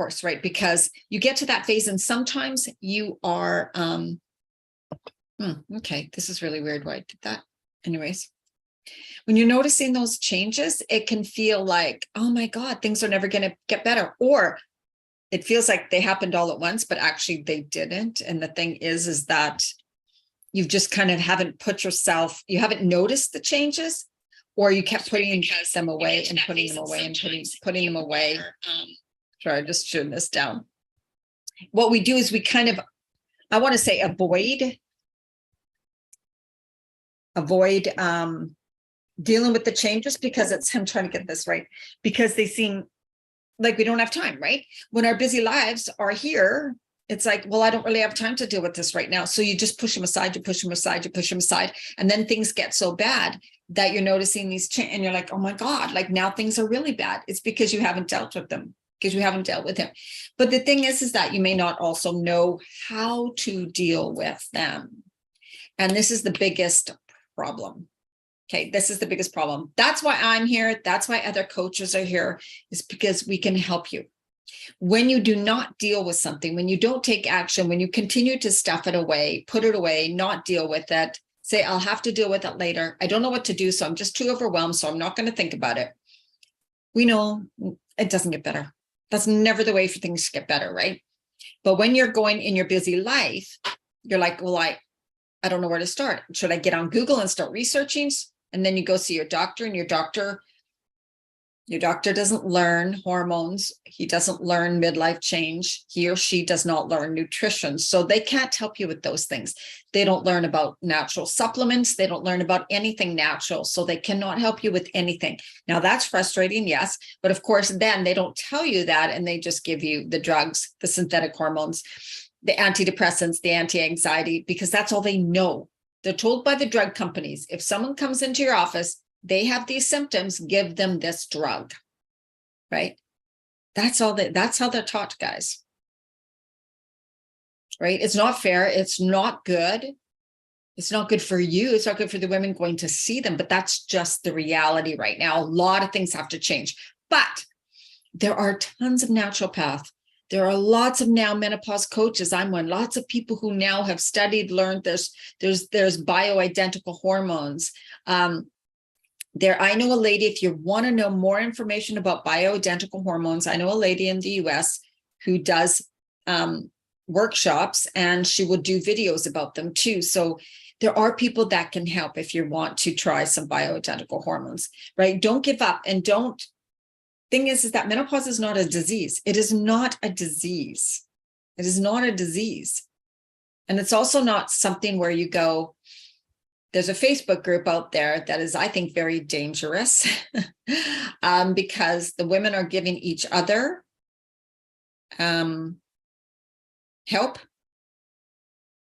course, right? Because you get to that phase and sometimes you are, okay, this is really weird why I did that. Anyways, when you're noticing those changes, it can feel like, oh my God, things are never going to get better. Or it feels like they happened all at once, but actually they didn't. And the thing is that you've just kind of you haven't noticed the changes, or you kept putting them away and putting them away and putting them away. Sorry, I just shooting this down. What we do is we kind of, I want to say avoid dealing with the changes, because I'm trying to get this right, because they seem like we don't have time, right? When our busy lives are here, it's like, well, I don't really have time to deal with this right now. So you just push them aside, you push them aside, you push them aside. And then things get so bad that you're noticing these changes and you're like, oh my God, like now things are really bad. It's because you haven't dealt with them, because you haven't dealt with him. But the thing is that you may not also know how to deal with them. And this is the biggest problem. Okay, this is the biggest problem. That's why I'm here. That's why other coaches are here, is because we can help you. When you do not deal with something, when you don't take action, when you continue to stuff it away, put it away, not deal with it, say, I'll have to deal with it later. I don't know what to do, so I'm just too overwhelmed, so I'm not going to think about it. We know it doesn't get better. That's never the way for things to get better, right? But when you're going in your busy life, you're like, well, I don't know where to start. Should I get on Google and start researching? And then you go see your doctor, and your doctor doesn't learn hormones. He doesn't learn midlife change. He or she does not learn nutrition. So they can't help you with those things. They don't learn about natural supplements. They don't learn about anything natural. So they cannot help you with anything. Now that's frustrating, yes. But of course, then they don't tell you that, and they just give you the drugs, the synthetic hormones, the antidepressants, the anti-anxiety, because that's all they know. They're told by the drug companies, if someone comes into your office, they have these symptoms, give them this drug, right? That's how they're taught, guys, right? It's not fair. It's not good. It's not good for you. It's not good for the women going to see them, but that's just the reality right now. A lot of things have to change, but there are tons of naturopaths. There are lots of now menopause coaches. I'm one. Lots of people who now have studied, learned there's bioidentical hormones. I know a lady, if you want to know more information about bioidentical hormones, I know a lady in the US who does workshops, and she will do videos about them too. So there are people that can help if you want to try some bioidentical hormones, right? Don't give up, and thing is that menopause is not a disease. It is not a disease. It is not a disease. And it's also not something where you go, there's a Facebook group out there that is, I think, very dangerous because the women are giving each other help.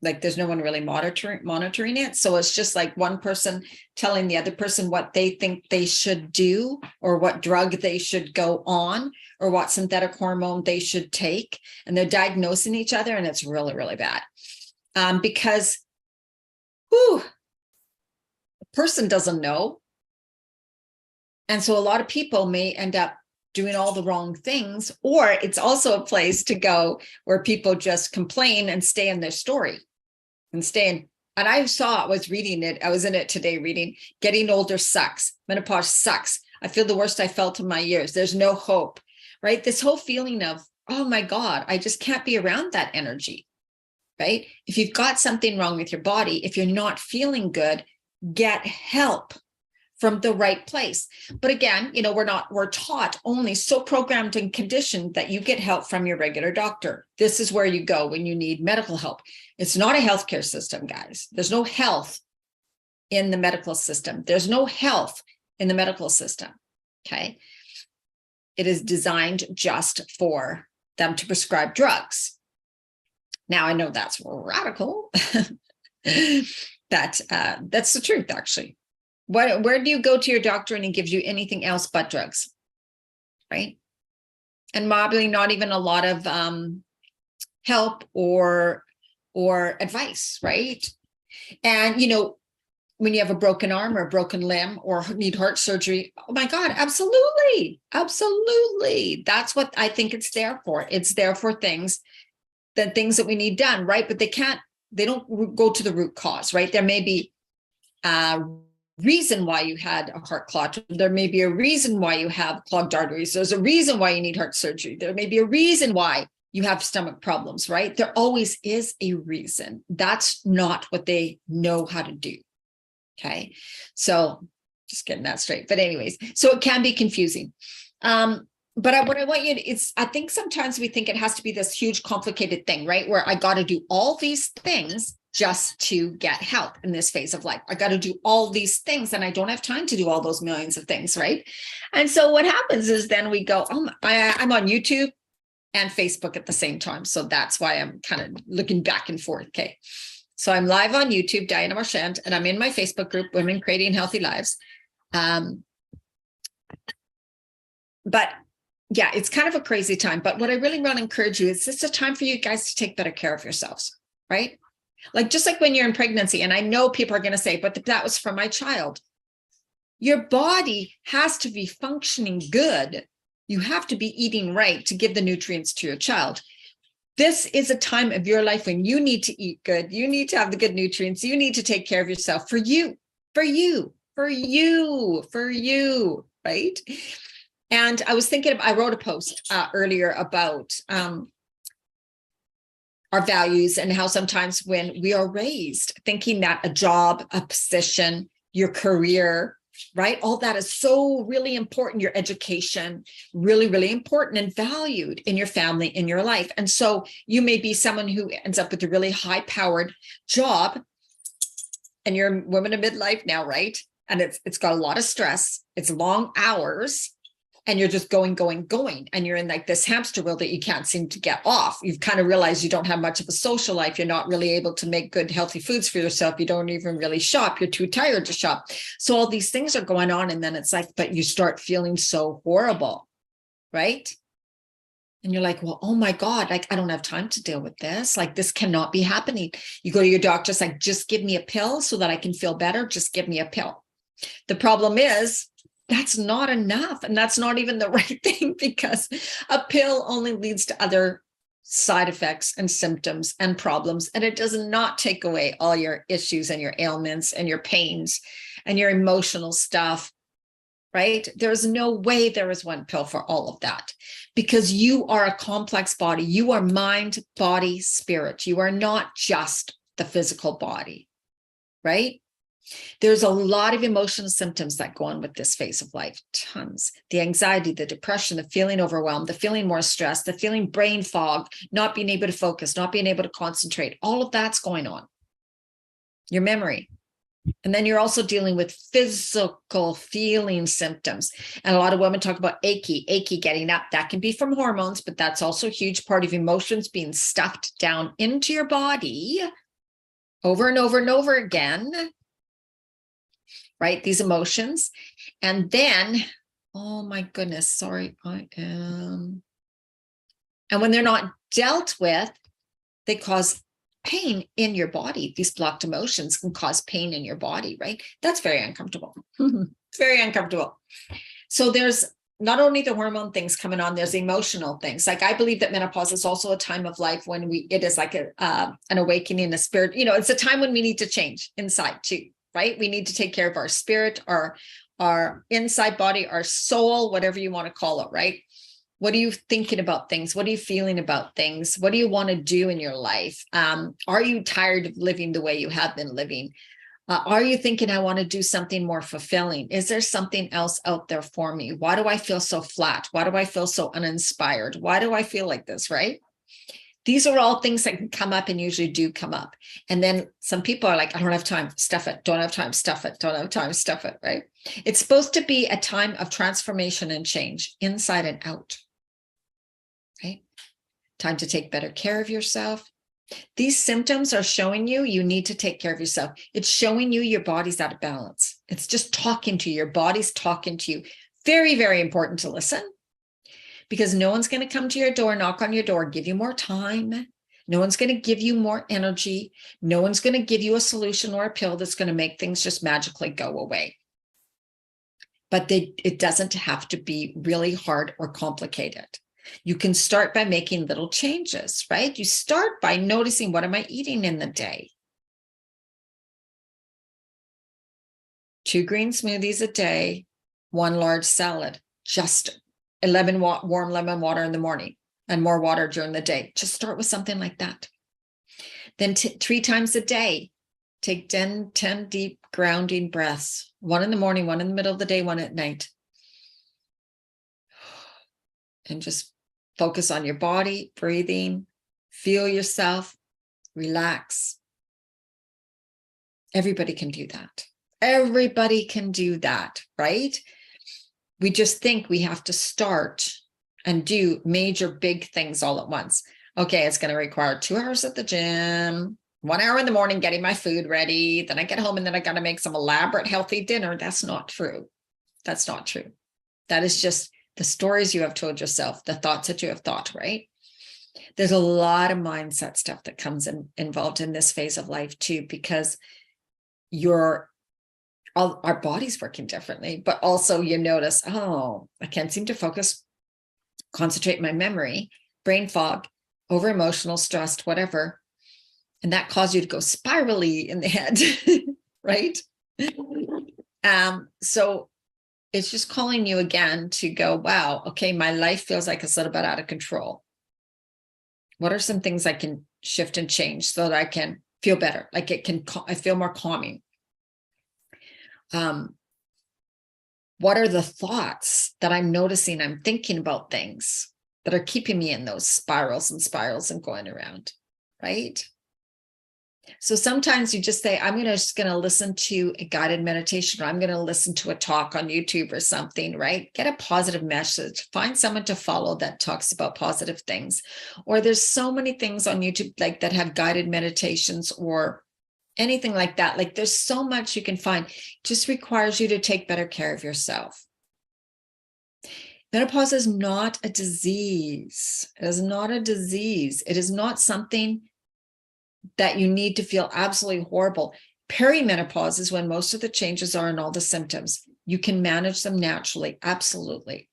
Like there's no one really monitoring it. So it's just like one person telling the other person what they think they should do, or what drug they should go on, or what synthetic hormone they should take. And they're diagnosing each other, and it's really, really bad. Because the person doesn't know. And so a lot of people may end up doing all the wrong things, or it's also a place to go where people just complain and stay in their story. And I was reading it. I was in it today reading, getting older sucks. Menopause sucks. I feel the worst I felt in my years. There's no hope, right? This whole feeling of, oh my God, I just can't be around that energy, right? If you've got something wrong with your body, if you're not feeling good, get help from the right place. But again, we're taught only so programmed and conditioned that you get help from your regular doctor. This is where you go when you need medical help. It's not a healthcare system, guys. There's no health in the medical system. There's no health in the medical system. Okay. It is designed just for them to prescribe drugs. Now, I know that's radical. That's the truth, actually. Where do you go to your doctor and he gives you anything else but drugs, right? And probably not even a lot of help or advice, right? And when you have a broken arm or a broken limb or need heart surgery. Oh my God, absolutely. Absolutely. That's what I think it's there for. It's there for things that we need done, right? But they don't go to the root cause, right? There may be a reason why you had a heart clot. There may be a reason why you have clogged arteries. There's a reason why you need heart surgery. There may be a reason why you have stomach problems, right? There always is a reason. That's not what they know how to do. Okay. So just getting that straight. But anyways, so it can be confusing. But what I want you to, I think sometimes we think it has to be this huge, complicated thing, right? Where I got to do all these things just to get help in this phase of life. I got to do all these things and I don't have time to do all those millions of things, right? And so what happens is then we go, oh, I'm on YouTube and Facebook at the same time. So that's why I'm kind of looking back and forth. Okay. So I'm live on YouTube, Diana Marchand, and I'm in my Facebook group, Women Creating Healthy Lives. But yeah, it's kind of a crazy time. But what I really want to encourage you is it's a time for you guys to take better care of yourselves, right? Like, just like when you're in pregnancy, and I know people are going to say, but that was for my child. Your body has to be functioning good. You have to be eating right to give the nutrients to your child. This is a time of your life when you need to eat good. You need to have the good nutrients. You need to take care of yourself for you, right? And I was thinking, I wrote a post earlier about our values and how sometimes when we are raised thinking that a job, a position, your career, right? All that is so really important. Your education, really, really important and valued in your family, in your life. And so you may be someone who ends up with a really high powered job and you're a woman in midlife now, right? And it's got a lot of stress. It's long hours and you're just going. And you're in like this hamster wheel that you can't seem to get off. You've kind of realized you don't have much of a social life. You're not really able to make good, healthy foods for yourself. You don't even really shop. You're too tired to shop. So all these things are going on. And then it's like, but you start feeling so horrible, right? And you're like, well, oh my God, like, I don't have time to deal with this. Like, this cannot be happening. You go to your doctor, it's like, just give me a pill so that I can feel better. Just give me a pill. The problem is, that's not enough. And that's not even the right thing, because a pill only leads to other side effects and symptoms and problems. And it does not take away all your issues and your ailments and your pains and your emotional stuff, right? There's no way there is one pill for all of that, because you are a complex body. You are mind, body, spirit. You are not just the physical body, right? There's a lot of emotional symptoms that go on with this phase of life, tons. The anxiety, the depression, the feeling overwhelmed, the feeling more stressed, the feeling brain fog, not being able to focus, not being able to concentrate. All of that's going on. Your memory. And then you're also dealing with physical feeling symptoms. And a lot of women talk about achy getting up. That can be from hormones, but that's also a huge part of emotions being stuffed down into your body over and over and over again. Right? These emotions. And then, oh my goodness, sorry, I am. And when they're not dealt with, they cause pain in your body. These blocked emotions can cause pain in your body, right? That's very uncomfortable. It's very uncomfortable. So there's not only the hormone things coming on, there's emotional things. Like, I believe that menopause is also a time of life when it is like an awakening, a spirit, it's a time when we need to change inside too. Right? We need to take care of our spirit, our inside body, our soul, whatever you want to call it, right? What are you thinking about things? What are you feeling about things? What do you want to do in your life? Are you tired of living the way you have been living? Are you thinking, I want to do something more fulfilling? Is there something else out there for me? Why do I feel so flat? Why do I feel so uninspired? Why do I feel like this, right? These are all things that can come up and usually do come up. And then some people are like, I don't have time, stuff it, don't have time, stuff it, don't have time, stuff it, right? It's supposed to be a time of transformation and change inside and out, right? Time to take better care of yourself. These symptoms are showing you need to take care of yourself. It's showing you your body's out of balance. It's just talking to you. Your body's talking to you. Very, very important to listen. Because no one's going to come to your door, knock on your door, give you more time, No one's going to give you more energy. No one's going to give you a solution or a pill that's going to make things just magically go away. But it doesn't have to be really hard or complicated. You can start by making little changes, right? You start by noticing, what am I eating in the day? 2 green smoothies a day, 1 large salad, just 11 warm lemon water in the morning and more water during the day. Just start with something like that. Then 3 times a day, take 10 deep grounding breaths, 1 in the morning, 1 in the middle of the day, 1 at night. And just focus on your body, breathing, feel yourself, relax. Everybody can do that. Everybody can do that, right? We just think we have to start and do major big things all at once. Okay, it's going to require 2 hours at the gym, 1 hour in the morning getting my food ready. Then I get home and then I got to make some elaborate healthy dinner. That's not true. That's not true. That is just the stories you have told yourself, the thoughts that you have thought, right? There's a lot of mindset stuff that comes involved in this phase of life too, because our body's working differently, but also you notice, oh, I can't seem to focus, concentrate my memory, brain fog, over emotional, stressed, whatever. And that caused you to go spirally in the head, right? So it's just calling you again to go, wow, okay, my life feels like it's a little bit out of control. What are some things I can shift and change so that I can feel better? Like I feel more calming. What are the thoughts that I'm noticing? I'm thinking about things that are keeping me in those spirals and going around, right? So sometimes you just say, I'm just going to listen to a guided meditation, or I'm going to listen to a talk on YouTube or something, right? Get a positive message, find someone to follow that talks about positive things. Or there's so many things on YouTube like that have guided meditations or anything like that. Like there's so much you can find. It just requires you to take better care of yourself. Menopause is not a disease. It is not a disease. It is not something that you need to feel absolutely horrible. Perimenopause is when most of the changes are in all the symptoms. You can manage them naturally. Absolutely.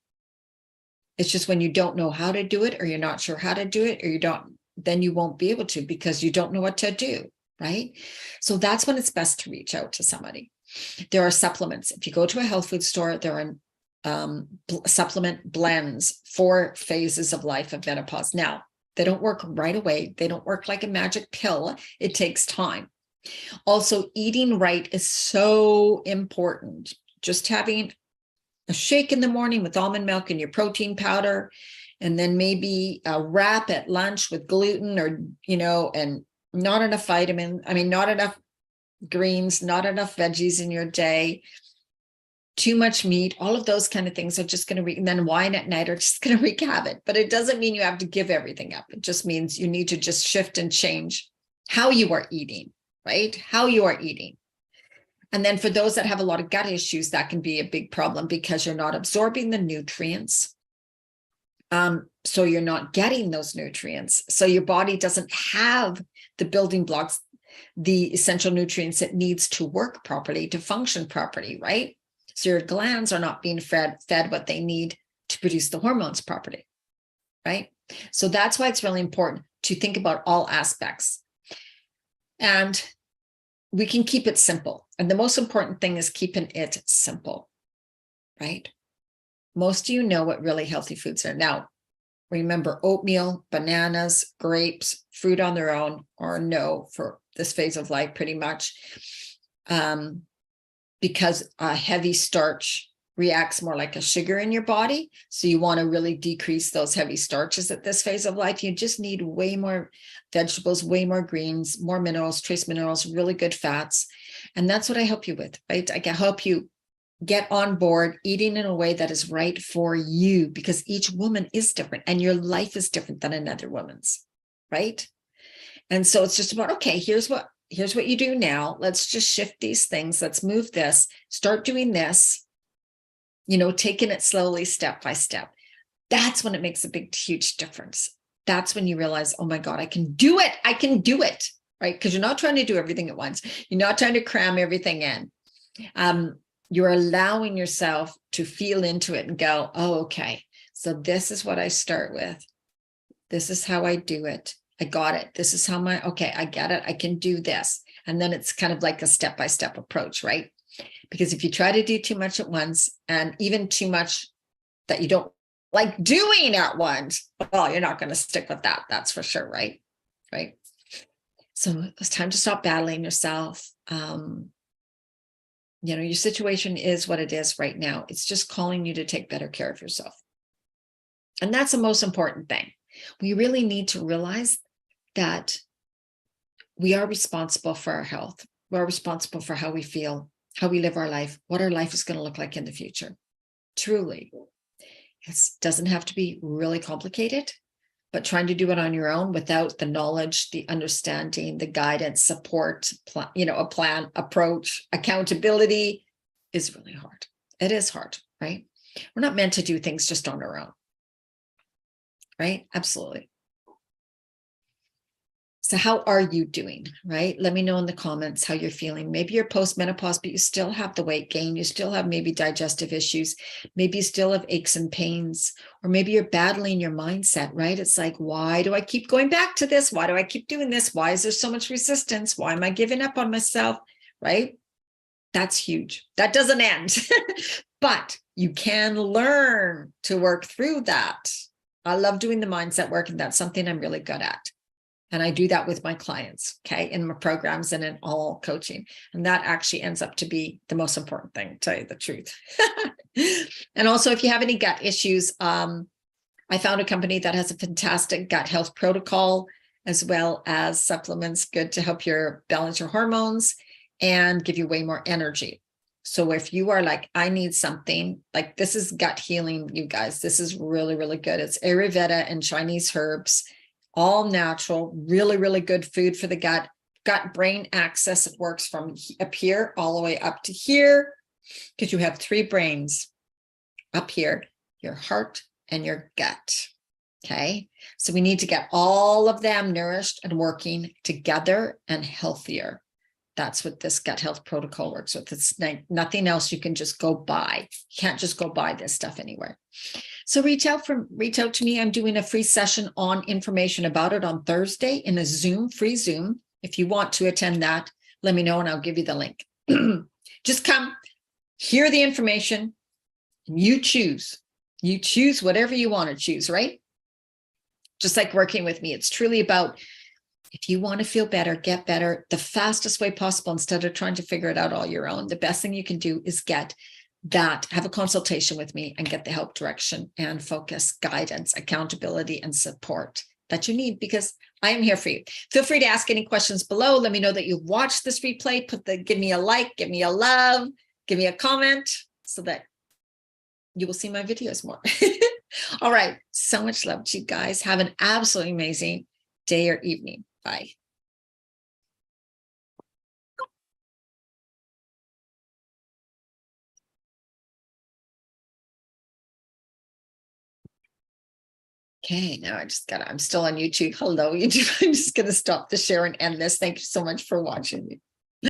It's just when you don't know how to do it, or you're not sure how to do it, or then you won't be able to because you don't know what to do. Right? So that's when it's best to reach out to somebody. There are supplements. If you go to a health food store, there are supplement blends for phases of life of menopause. Now, they don't work right away. They don't work like a magic pill. It takes time. Also, eating right is so important. Just having a shake in the morning with almond milk and your protein powder, and then maybe a wrap at lunch with gluten or, and not enough not enough greens, not enough veggies in your day, too much meat, all of those kind of things are just going to and then wine at night are just going to wreak havoc. But it doesn't mean you have to give everything up. It just means you need to just shift and change how you are eating, right? How you are eating. And then for those that have a lot of gut issues, that can be a big problem because you're not absorbing the nutrients. So you're not getting those nutrients. So your body doesn't have the building blocks, the essential nutrients it needs to work properly, to function properly, right? So your glands are not being fed what they need to produce the hormones properly, right? So that's why it's really important to think about all aspects. And we can keep it simple. And the most important thing is keeping it simple, right? Most of you know what really healthy foods are. Now, remember, oatmeal, bananas, grapes, fruit on their own are no for this phase of life pretty much. Because a heavy starch reacts more like a sugar in your body. So you want to really decrease those heavy starches at this phase of life. You just need way more vegetables, way more greens, more minerals, trace minerals, really good fats. And that's what I help you with, right? I can help you get on board eating in a way that is right for you, because each woman is different and your life is different than another woman's, right? And so it's just about, okay, here's what you do now. Let's just shift these things. Let's move this, start doing this, taking it slowly, step by step. That's when it makes a big, huge difference. that's when you realize, oh my God, I can do it. I can do it, right? Because you're not trying to do everything at once. You're not trying to cram everything in. You're allowing yourself to feel into it and go, oh, okay, so this is what I start with. This is how I do it. I got it. This is how okay, I get it. I can do this. And then it's kind of like a step-by-step approach, right? Because if you try to do too much at once, and even too much that you don't like doing at once, well, you're not going to stick with that. That's for sure, right? Right. So it's time to stop battling yourself. Your situation is what it is right now. It's just calling you to take better care of yourself. And that's the most important thing. We really need to realize that we are responsible for our health. We're responsible for how we feel, how we live our life, what our life is going to look like in the future. Truly. It doesn't have to be really complicated, but trying to do it on your own without the knowledge, the understanding, the guidance, support, a plan, approach, accountability is really hard. It is hard, right? We're not meant to do things just on our own, right? Absolutely. So how are you doing, right? Let me know in the comments how you're feeling. Maybe you're post-menopause, but you still have the weight gain. You still have maybe digestive issues. Maybe you still have aches and pains, or maybe you're battling your mindset, right? It's like, why do I keep going back to this? Why do I keep doing this? Why is there so much resistance? Why am I giving up on myself, right? That's huge. That doesn't end, but you can learn to work through that. I love doing the mindset work, and that's something I'm really good at. And I do that with my clients, okay, in my programs and in all coaching. And that actually ends up to be the most important thing, to tell you the truth. And also, if you have any gut issues, I found a company that has a fantastic gut health protocol, as well as supplements good to help your balance your hormones and give you way more energy. So if you are like, I need something, like this is gut healing, you guys, this is really, really good. It's Ayurveda and Chinese herbs, all natural, really, really good food for the gut. Gut-brain axis, it works from up here all the way up to here, because you have 3 brains up here, your heart and your gut. Okay, so we need to get all of them nourished and working together and healthier. That's what this gut health protocol works with. It's nothing else you can just go buy. You can't just go buy this stuff anywhere. So reach out to me. I'm doing a free session on information about it on Thursday in a free Zoom. If you want to attend that, let me know and I'll give you the link. Just come, hear the information, and you choose. You choose whatever you want to choose, right? Just like working with me, it's truly about, if you want to feel better, get better the fastest way possible instead of trying to figure it out all your own. The best thing you can do is have a consultation with me and get the help, direction, and focus, guidance, accountability, and support that you need, because I am here for you. Feel free to ask any questions below. Let me know that you've watched this replay. Give me a like, give me a love, give me a comment so that you will see my videos more. All right. So much love to you guys. Have an absolutely amazing day or evening. Bye. Okay, now I'm still on YouTube. Hello, YouTube. I'm just going to stop the share and end this. Thank you so much for watching me.